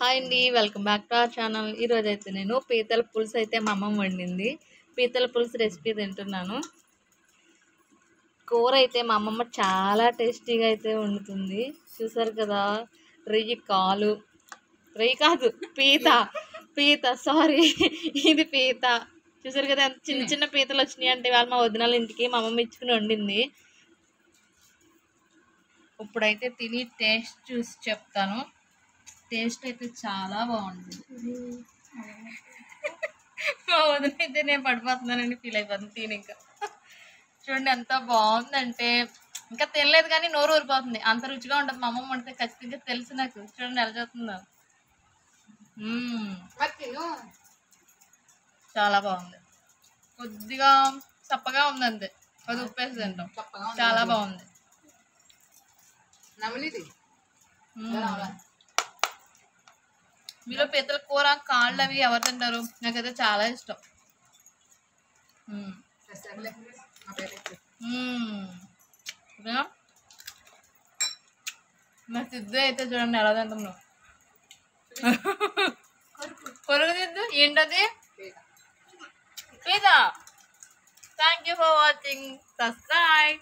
Hi అండి, welcome back to our channel. ఈరోజు అయితే నేను పీతల పులుసు అయితే మా అమ్మమ్మ వండింది. పీతల పులుసు రెసిపీ తింటున్నాను. కూర అయితే మా అమ్మమ్మ చాలా టేస్టీగా అయితే వండుతుంది. చూసారు కదా, రొయ్యి కాలు, రొయ్యి కాదు పీత, పీత సారీ ఇది పీత. చూసారు కదా ఎంత చిన్న చిన్న పీతలు వచ్చినాయి అంటే వాళ్ళు మా వదినాల ఇంటికి మా అమ్మమ్మ ఇచ్చుకుని వండింది. ఇప్పుడైతే తిని టేస్ట్ చూసి చెప్తాను. టేస్ట్ అయితే చాలా బాగుంటుంది. మా వదిన అయితే నేను పడిపోతున్నానని ఫీల్ అయిపోతుంది. తిని ఇంకా చూడండి ఎంత బాగుందంటే ఇంకా తినలేదు కానీ నోరు ఊరిపోతుంది, అంత రుచిగా ఉంటుంది. మా అమ్మమ్మ వండితే ఖచ్చితంగా తెలుసు నాకు. చూడండి ఎలా చేస్తుందో. చాలా బాగుంది. కొద్దిగా చప్పగా ఉంది అంతే, అది ఉప్పేసి తింటాం. చాలా బాగుంది. మీలో పీతల కూర కాళ్ళు అవి ఎవరు తింటారు? నాకైతే చాలా ఇష్టం. మా సిద్ధు అయితే చూడండి ఎలా తింటున్నావు. కొరుగు సిద్ధు ఏంటది? పీత. Thank you for watching. Subscribe.